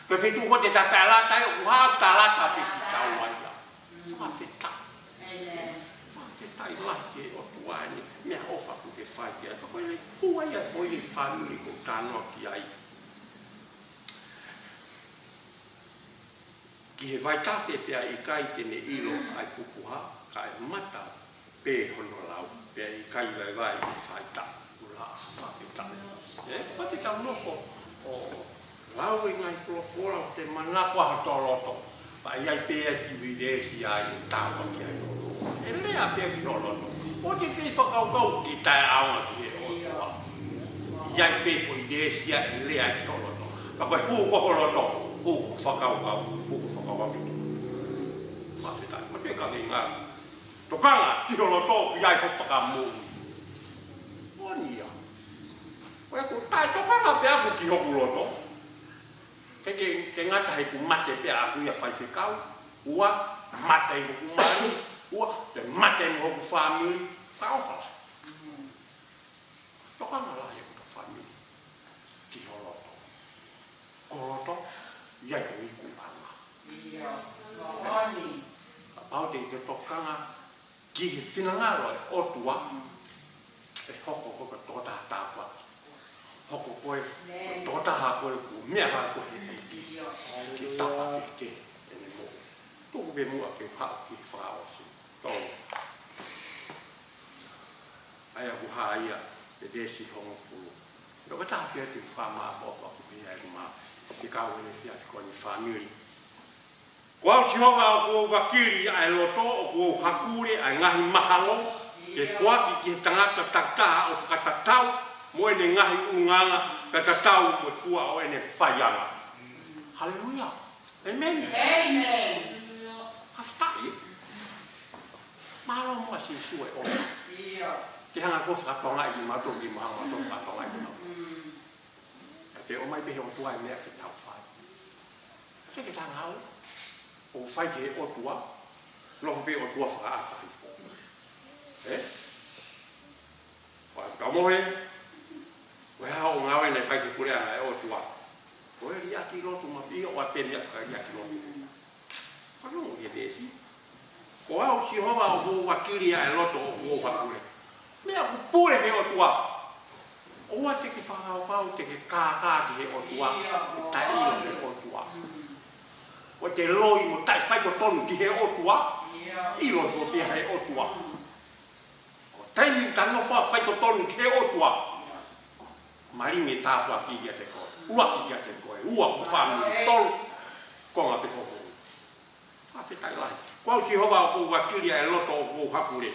Ko fitu ko te tatala tai o hau talata pe ki tau ai la. Whake tai. Whake tai la ke o tua ni. Mea ofa ku ke whaki ai. Ko koe nei kua ia koe ni whanuri ko tānoa ki ai. Ki he vai tawhe pia i kai tene ilo ai pupuha, ka e mata pe hono lau, pia i kai vai vai i whai ta, ula pate ta. Pate ta noko o lau i ngai pula te manako aha toloto, pa i ai pia ki videsi ai i tawa ki ai olo. E lea pia ki toloto, o te pia whakaukau ki tae aunga ki he otoa. I ai pia fo i desi ai lea ki toloto, pa koe huko holoto, huko whakaukau, huko Matitai, mati ka ngā. Tokanga, tiro lo tō ki ai ko whakamō. Monia. Koe ku tai tokanga pe aku ki hoku loto. Ke ngata he ku mate pe aku ia pai whekau. Ua mate i hoku mani. Ua te mate i hoku family. Whaofala. Tokanga la he ka family. Ki ho loto. Ko loto, iai ko i ku anga. Apau te tokanga ki he whinangaro e otua. E hoko ko tōta tāpua. Hoko koe, tōta ha koe ku mea rā koe he ki tapa ke ene mo. Tōku be mua ke hao ki whakaosu. Tōu. Aia ku haa ia e desi hongo fulu. Rōka tā kia te whama mopa ku mea e kuma ki kau ene fia te koe ni whamiri. Ko au si honga o kua wakiri ai loto o kua hakure ai ngahi mahalo. Ke fuaki ki tangata taktaha o whakatatau mo ene ngahi unganga ka tatau mo fua o ene whaianga. Hallelujah. Amen. Amen. Haftai. Mahalo mua si sue o. Ke hanga ko whakatonga i mato ki maha mato whakatonga i mato. Te o mai pehe o tua e mea ki tau whai. Te ke tanga au. O whai ke o tua. Loko pe o tua whakaata i fo. Wai kamohe. Wai hao ngawe nei whai ke kurea ngai o tua. Koe ri aki rotu ma pia o apeni a whai aki rotu. Kano o ke desi. Ko au si hova o ko wakiri a e loto o ko wakure. Mea ku pure he o tua. Oa te ke whakao pau te ke kākā ki he o tua. Tai io he o tua. O te loi mo tai whai ko tonu ki he o tua. Ilo so pia he o tua. Taimi tano pa whai ko tonu ki he o tua. Maringi tāpua ki kia te koe. Ua ki kia te koe. Ua ko whamiri tolu. Konga pe hoho. Hape tai lai. Kau si hova o ko wakiri a e loto o ko hakure.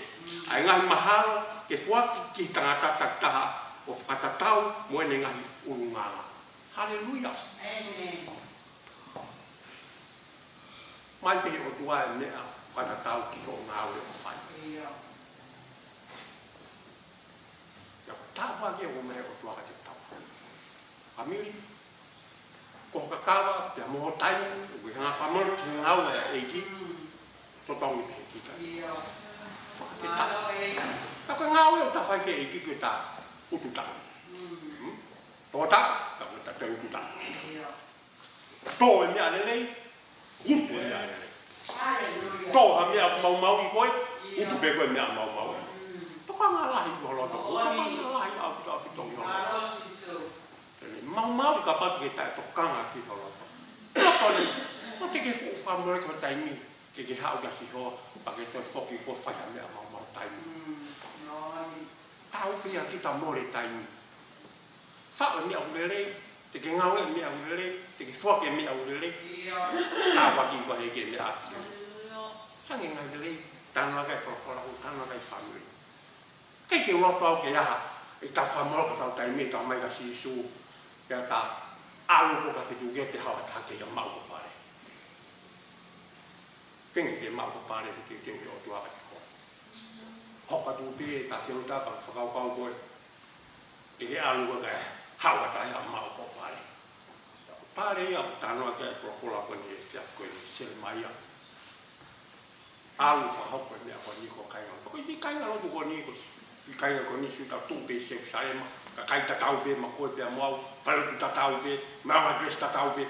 Ai ngahi mahalo ke fuaki ki tangata taktaha o whakatatau mo ene ngahi urunganga. Hallelujah. Amen. Mai pehe o tua e mea whakatatau ki ho ngāwe o whai. Ia tāpua ke o mea o tua ka te tau. Amiri, ko kakawa, pia moho tai, ui hanga whamoro ki ngāwe a eiki, to tongi pehe ki kai. Taka ngāwe o ta whai ke eiki ke ta ututa. Tōta, ka me ta te ututa. Tō e mea lelei, utu e mea lelei. Tō ha mea mau i koe, utu pe koe mea mau. Toka ngā lahi holoto, toka ngā lahi au pitongi holoto. Mau ka patu ke tae tokanga ki holoto. Toko ni, o te ke whamore ka taimi, ke ke hao ka si hoa, pa ke toi whoki ko whaia mea mau taimi. Tau pia ki ta more taimi. Whao mea urere, te ke ngaue mea urere, te ke whoke mea urere, tā waki ko heke mea ati. Sange ngai urere, tāna kai prokolahu, tāna kai whamore. Kei ke uloto au ke aha, e ta whamoro ka tau taimi, ta mai ka si isu, kia ta alu ko ka te tuge te hawa ta ke ia mau ko pare. Kengi ke mau ko pare te ke o tua ka te koe. Hoka tu pie ta se uta pa whakau kau koe. E ke alu ko ka hawa ta ia mau ko pare. Pare ia tanoa ke e prokola ko ni e tia koe ni sel mai ia. Alu whahau koe mea ko ni ko kainga. Koe ni kainga lotu ko ni ko. I kainga ko ni si ta tupe se usaema. Ka kai tatau be ma koe pia moau, wharetu tatau be, mawa dress tatau be.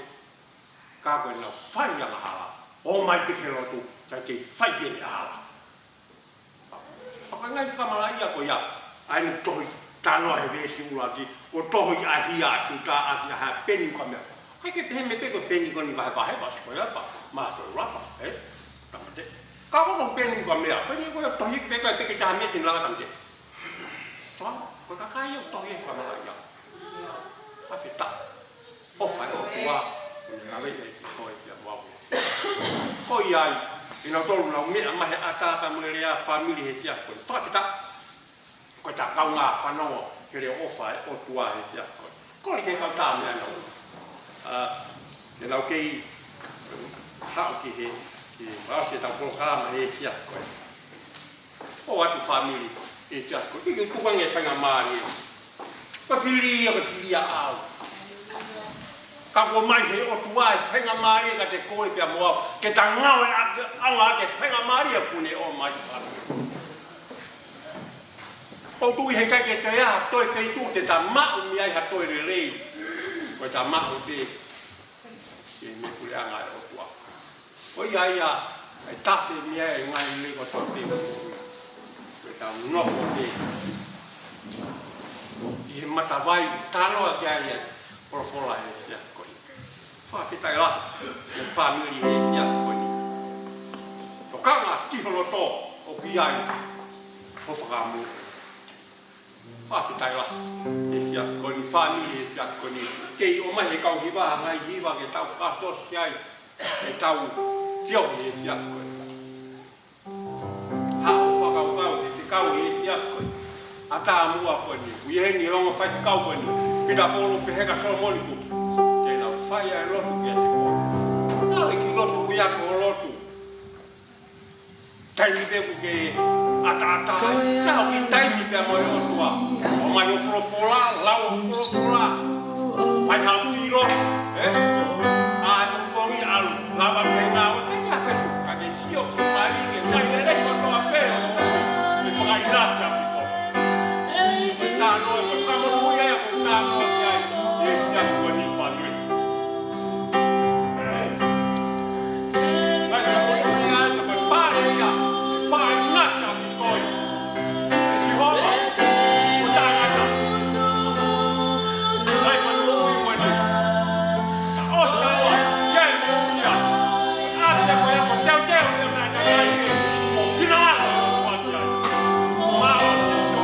Ka koe nau whai anga hala. O mai peke lotu, kai kei whai bene hala. Whaka ngai whamala ia ko ia, ainu tohi tanoa he vesi ula ki, o tohi ahia asu ta ati aha peni kwa mea. Hai ke pehe me peko peni kwa ni vahe basi koe apa, maa so rapa, tamate. Ka koko peni kwa mea, peni koe tohi peko e peke taha mea tini langa tamate. Sama. Ko ka kai o tohi e whamala ia. Hape ta. O whai o tua. Nga wei e ki koe kia wau. Ko iai. Ina tolu nau mea mahe ataka mwere a whamili he tia koe. Whakita. Ko ta kau ngā whanongo. Kere o whai o tua he tia koe. Ko li ke kau tā mea nau. Ke nau kei. Hao ki he. Ki whaose tau kolokama he tia koe. O atu whamili. E tia koe. Ike kukange whainga maari e. Ka filia au. Ka ko mai he o tua whenga mari ka te koe pia moa. Ke ta ngau e anga ke whenga mari a pune o mai whanu. Tau tui he kai ke te ea toi whei tu te ta mau mi ai ha toi re rei. Koe ta mau te. Ke me kule anga e o tua. Koe ia ai tafe mi ai ngai le ko tau te. Koe ta nofo te. I he matawai taloa ke ai e. Porofola e sia koi. Whakitai la, e whamiri e sia koi. So kanga kiholo tō o ki ai, o whakamu. Whakitai la, e sia koi, whamiri e sia koi. Kei o mai he kau hiwa, ngai hiwa ke tau whakasos ki ai, e tau whiohi e sia koi. Hao whakau e se kau e sia koi. A tā mua koi, ui hengi rongo whai kau koi. Pida polo pe heka so moli kuki. Te nau whai ai lotu kia te kō. Nau e ki lotu kui ako o lotu. Taimi peku ke ata. Nau ki taimi pia moi o tua. O mai o wholofola, lau o wholofola. Mai hau i lotu. A e mkongi alu. Lava pe ngā o te kia petu. Ka ke hio ki mari ke taime leko toa pēo. E whakai nātia piko. Nā noe ko kamonu ia e ko nā noe ki ai. E kia kua ni whanui. Mai ka kua ni ai ka koe pāre ia. E whae ngata ki koi. E ki hoa. Ko tā ngata. Ai ma nui koe nei. Ka osta oa. Iei mo ia. A te koe ako teo leo nai nai e. O kina ala. Whanui ai. Mā o si so.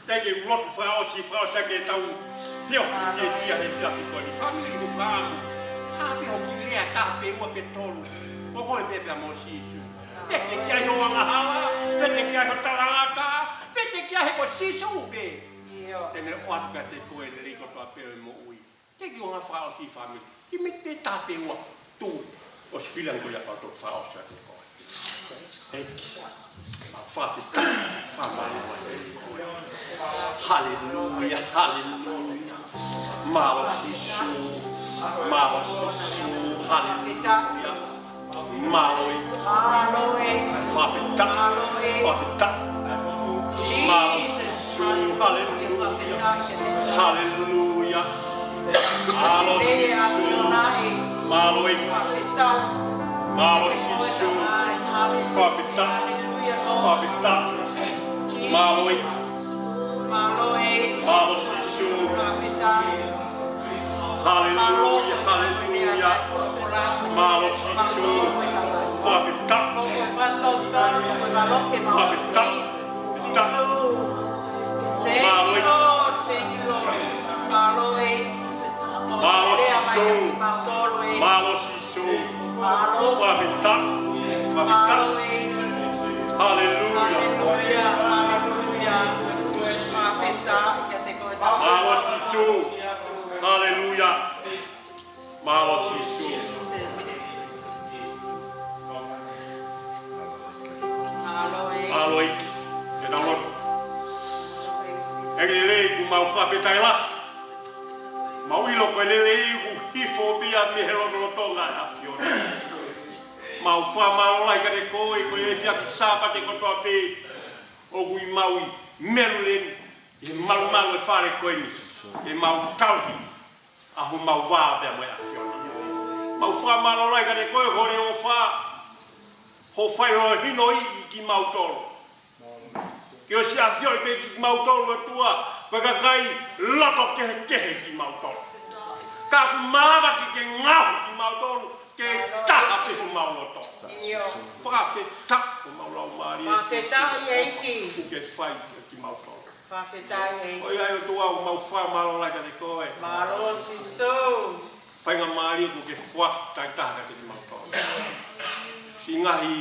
Teke ulotu frao si frao sa ke tau. Teo, ke tia he tia ki koni. Famili ku frao. Hapi ho ki lea ta pe ua ke tolu. Ko hoi pepe a mo si isu. Teke kia ho anga hala. Teke kia ho tarangata. Teke kia he ko si isu upe. Tene oatu ka te koe le riko toa peo mo ui. Teke o nga frao si famili. Ki me te ta pe ua tu. o spilan ko ya pa to fa o sa ko eki ma fa fi fa ma hallelujah hallelujah malo sisu hallelujah malo fa fi ta malo sisu hallelujah hallelujah malo sisu malo sisu Fafita, Maloi, Malo Sisu, Hallelujah, Hallelujah, Malo Sisu, Fafita, Maloi, Malo Sisu, Fafita, Hallelujah. Malos Yesus. Hallelujah. Malos Yesus. Aloik. Kenalon. Elelei ku mau whapetai la. Mau ilo ko elelei ku hifobia me helonolotonga afiona. Mau whamarolai ka te koe ko e whiaki sāpa te kotoa pē o gui maui merulen e malumalu e whare koe ni e mau tauhi aho mau wāpea moe awhioni. Mau whamarolai ka te koe hore o whā ho whai ho hino i ki mau tolo. Ki o si awhioi pē ki mau tolo e tua koe ka kai lato kehe ki mau tolo. Ka ku māra ki ke ngahu ki mau tolo ke taha pe ho mau loto. Whakape tak ho mau lau maari. Whakapetai eiki. Ke whai ki mau tolo. Whakapetai eiki. Oi ai o tua o mau wha malo lai ka te koe. Malo siso. Whainga maari o ke wha tai taha ka te mau tolo. Si ngahi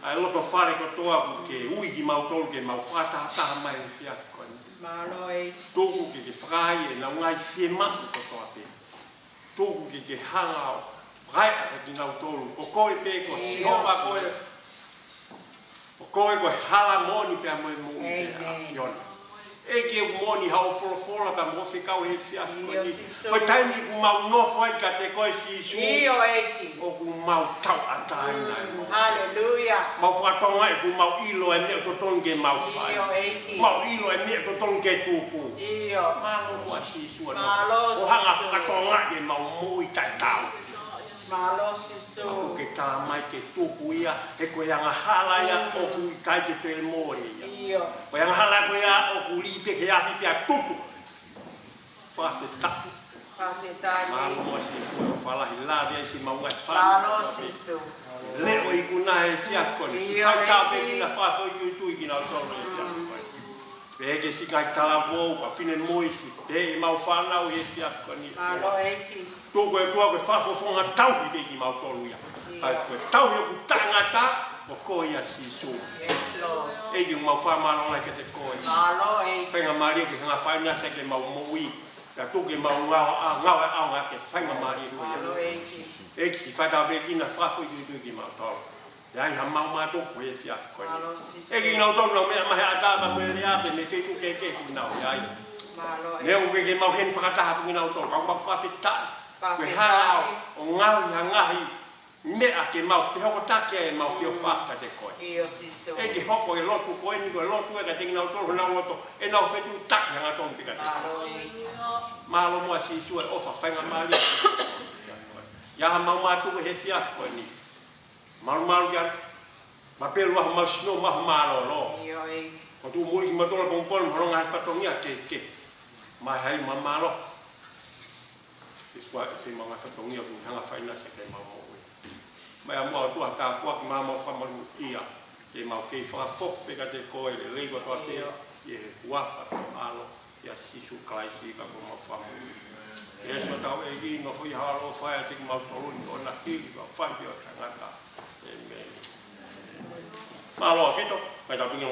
ai loto whare ko toa ke ui ki mau tolo ke mau wha taha mai e whiaki koe. Malo eiki. Tōku ke whakai e na ngai whie mahu ko toa pe. Tōku ke hangao. Rai a ki ngau tolu, o koe pe ko sihopa koe, o koe koe hala moni pia moe mo te afiona. E ke moni hao fora ka mo whikau he whiaki koe ni. Koe taimi ku mau nofo ai ka te koe si isu. Iyo eiki. O ku mau tau atai nai. Hallelujah. Mau whatonga e ku mau ilo e mea toton ke mau whai. Iyo eiki. Mau ilo e mea toton ke tupu. Iyo. Malo mua si isu ano. Malo O hanga sisu. whatonga e mau mui tai tau. Malo siso. Ako ke tā mai ke tupu ia, e koe anga hala ia o ku i kai te te mori ia. Iyo. Koe anga hala koe ia o ku lipe ke ahi pia tupu. Whate tapu. Whakapetai Malo eiki. mua si koe o whalahi lāwea i si maungai Malo whāni. siso. Leo i kuna e whiakoni. Si Iyo, whai tā pe eiki. kina whāko i utu i kina o tolo e whiakoni. Peke si kai tala vōu, ka whine moisi. Te i mau whanau e whiakoni. Malo eiki. Tōko e tua koe whafofonga tauhi te ki mau tolu ia. Ai koe tauhi o ku tangata o koe ia sisu. Yes, Lord. E ki mau whamaro lai ke te koe. Malo eiki. Whainga maria ke hanga whaina se ke mau moui. Ka tōke mau ngau e aunga ke whainga maria koe Malo ia. eiki. E ki whaitau pe kina whafo i tui ki mau tolu. E ai ha mau mātou koe e whia koe. Malo siso. E ki nau tolu nau mea mahe a tāma koe le ape me te kuke ke ki nau iai. Malo Leo eiki. uke ke mau hen whakataha pungi nau tolu. Kau mau whawhitai. Koe hao o ngahi ha ngahi mea ke mau te hoko take e mau whio whaka te koe. Iyo siso. E ke hoko e lotu koe ni koe lotu e ka tengi nau tolu nau loto e nau whetu take hanga tonu pika te koe. Malo eiki. Malo mua si isu e ofa whainga maari. Iaha mau mātuku he whiaka koe ni. Malu kia ma pelu aho mau sino mahu mālo lo. Iyo eiki. Ko tu mui ki matola pompon horonga he whatongia ke. Mai hai ma mālo. Kua te mga whatongia kung hanga whaina se ke mau moe. Mai a mua tua tā kua ki mau whamaru ia. Ke mau kei whakafok peka te koe le leiwa toa tea. I he kuafa te alo. Ia sisu klaisi ka ko mau whamaru. E so tau e ki no hui halo whaia te mau toruni o na hiri ka whaipio tangata. Amen. Malo, pito. Mai tau pingi